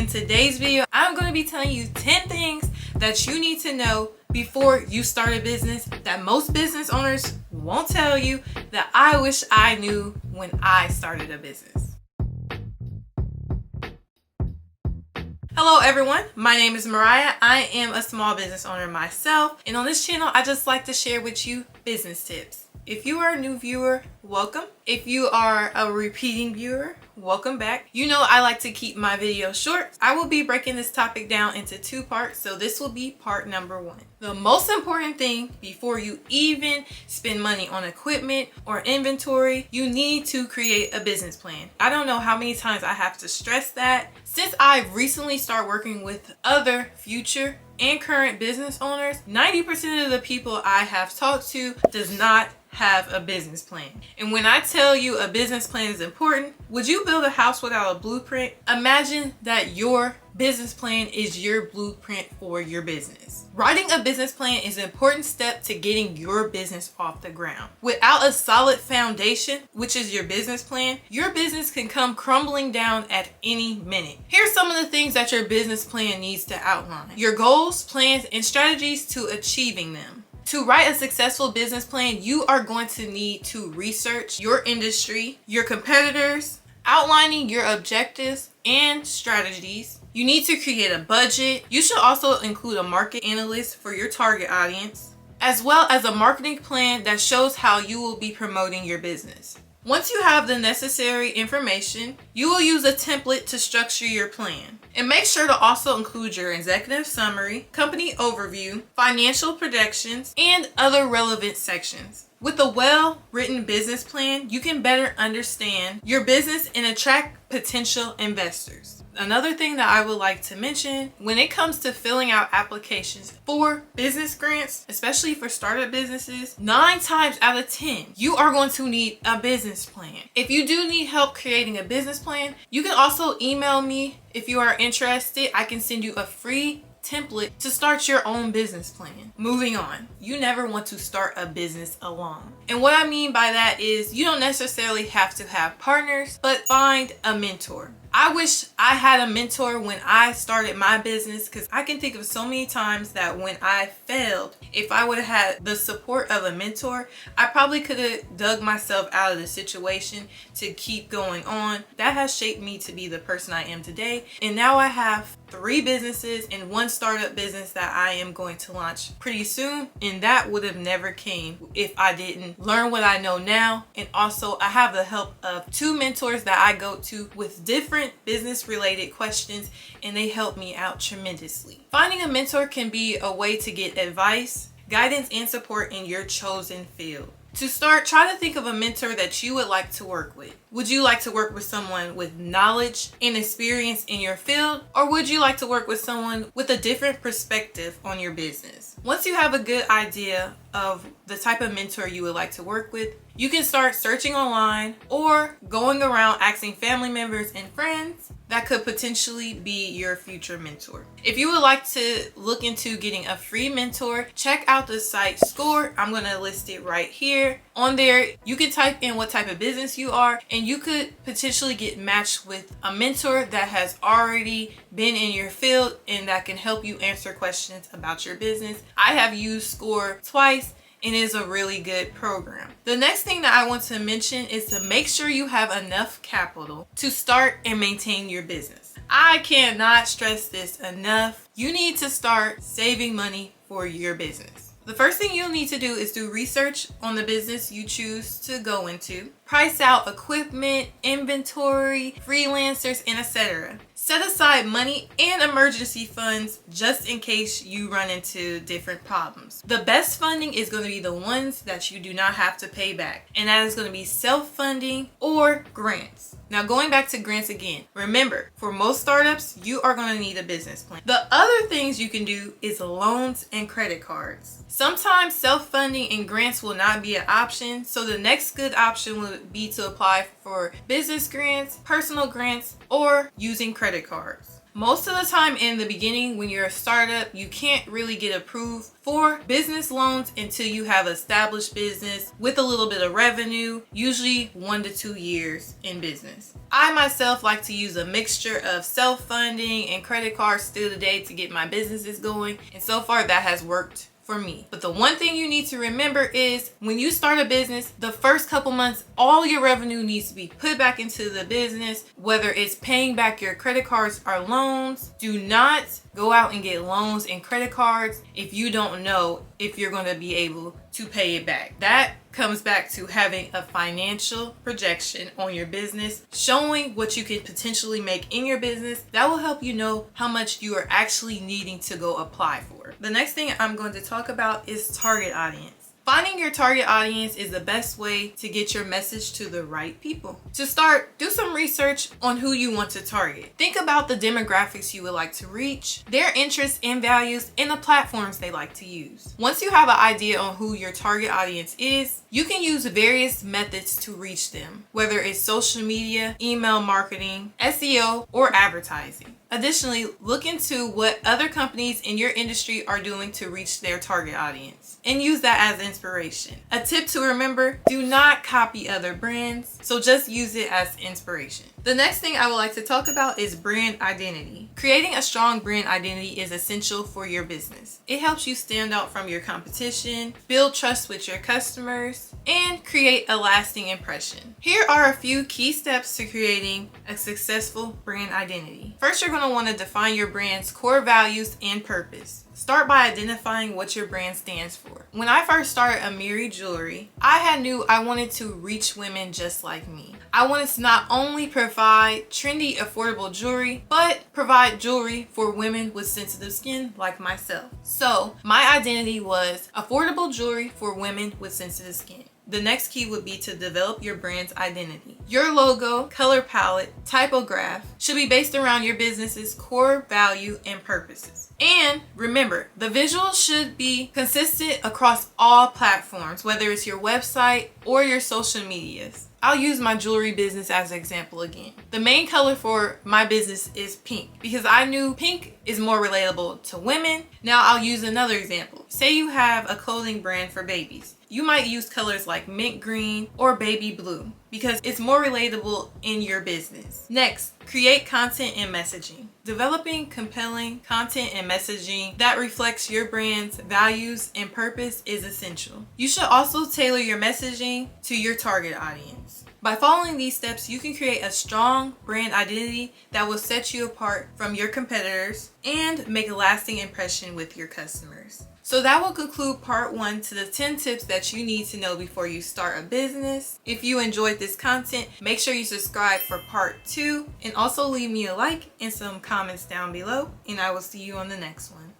today's video, I'm going to be telling you 10 things that you need to know before you start a business that most business owners won't tell you, that I wish I knew when I started a business. Hello everyone, my name is Mariah. I am a small business owner myself, and on this channel I just like to share with you business tips. If you are a new viewer, welcome. If you are a repeating viewer, welcome back. You know I like to keep my videos short. I will be breaking this topic down into 2 parts, so this will be part number 1. The most important thing before you even spend money on equipment or inventory, you need to create a business plan. I don't know how many times I have to stress that. Since I've recently started working with other future and current business owners, 90% of the people I have talked to does not have a business plan. And when I tell you a business plan is important, would you build a house without a blueprint? Imagine that your business plan is your blueprint for your business. Writing a business plan is an important step to getting your business off the ground. Without a solid foundation, which is your business plan, your business can come crumbling down at any minute. Here's some of the things that your business plan needs to outline: your goals, plans, and strategies to achieving them. To write a successful business plan, you are going to need to research your industry, your competitors, outlining your objectives and strategies. You need to create a budget. You should also include a market analyst for your target audience, as well as a marketing plan that shows how you will be promoting your business. Once you have the necessary information, you will use a template to structure your plan. And make sure to also include your executive summary, company overview, financial projections, and other relevant sections. With a well-written business plan, you can better understand your business and attract potential investors. Another thing that I would like to mention, when it comes to filling out applications for business grants, especially for startup businesses, 9 times out of 10, you are going to need a business plan. If you do need help creating a business plan, you can also email me if you are interested. I can send you a free template to start your own business plan. Moving on, you never want to start a business alone. And what I mean by that is you don't necessarily have to have partners, but find a mentor. I wish I had a mentor when I started my business, because I can think of so many times that when I failed, if I would have had the support of a mentor, I probably could have dug myself out of the situation to keep going on. That has shaped me to be the person I am today. And now I have 3 businesses and 1 startup business that I am going to launch pretty soon. And that would have never came if I didn't learn what I know now. And also I have the help of 2 mentors that I go to with different business related questions, and they help me out tremendously. Finding a mentor can be a way to get advice, guidance, and support in your chosen field. To start, try to think of a mentor that you would like to work with. Would you like to work with someone with knowledge and experience in your field, or would you like to work with someone with a different perspective on your business? Once you have a good idea of the type of mentor you would like to work with, you can start searching online or going around asking family members and friends that could potentially be your future mentor. If you would like to look into getting a free mentor, check out the site Score. I'm going to list it right here. On there, you can type in what type of business you are, and you could potentially get matched with a mentor that has already been in your field and that can help you answer questions about your business. I have used Score twice, and it is a really good program. The next thing that I want to mention is to make sure you have enough capital to start and maintain your business. I cannot stress this enough. You need to start saving money for your business. The first thing you'll need to do is do research on the business you choose to go into. Price out equipment, inventory, freelancers, and etc. Set aside money and emergency funds just in case you run into different problems. The best funding is going to be the ones that you do not have to pay back, and that is going to be self-funding or grants. Now, going back to grants again, remember, for most startups, you are going to need a business plan. The other things you can do is loans and credit cards. Sometimes self-funding and grants will not be an option, so the next good option would be to apply for business grants, personal grants, or using credit cards. Most of the time in the beginning when you're a startup, you can't really get approved for business loans until you have established business with a little bit of revenue, usually 1 to 2 years in business. I myself like to use a mixture of self-funding and credit cards still today to get my businesses going, and so far that has worked for me. But the one thing you need to remember is when you start a business, the first couple months, all your revenue needs to be put back into the business, whether it's paying back your credit cards or loans. Do not go out and get loans and credit cards if you don't know if you're going to be able to pay it back. That comes back to having a financial projection on your business, showing what you could potentially make in your business. That will help you know how much you are actually needing to go apply for. The next thing I'm going to talk about is target audience. Finding your target audience is the best way to get your message to the right people. To start, do some research on who you want to target. Think about the demographics you would like to reach, their interests and values, and the platforms they like to use. Once you have an idea on who your target audience is, you can use various methods to reach them, whether it's social media, email marketing, SEO, or advertising. Additionally, look into what other companies in your industry are doing to reach their target audience and use that as inspiration. A tip to remember, do not copy other brands, so just use it as inspiration. The next thing I would like to talk about is brand identity. Creating a strong brand identity is essential for your business. It helps you stand out from your competition, build trust with your customers, and create a lasting impression. Here are a few key steps to creating a successful brand identity. First, you're going to want to define your brand's core values and purpose. Start by identifying what your brand stands for. When I first started Amiri Jewelry, I knew I wanted to reach women just like me. I wanted to not only provide trendy, affordable jewelry, but provide jewelry for women with sensitive skin like myself. So my identity was affordable jewelry for women with sensitive skin. The next key would be to develop your brand's identity. Your logo, color palette, typograph should be based around your business's core value and purposes. And remember, the visual should be consistent across all platforms, whether it's your website or your social medias. I'll use my jewelry business as an example again. The main color for my business is pink because I knew pink is more relatable to women. Now I'll use another example. Say you have a clothing brand for babies. You might use colors like mint green or baby blue because it's more relatable in your business. Next, create content and messaging. Developing compelling content and messaging that reflects your brand's values and purpose is essential. You should also tailor your messaging to your target audience. By following these steps, you can create a strong brand identity that will set you apart from your competitors and make a lasting impression with your customers. So that will conclude part 1 to the 10 tips that you need to know before you start a business. If you enjoyed this content, make sure you subscribe for part 2 and also leave me a like and some comments down below, and I will see you on the next one.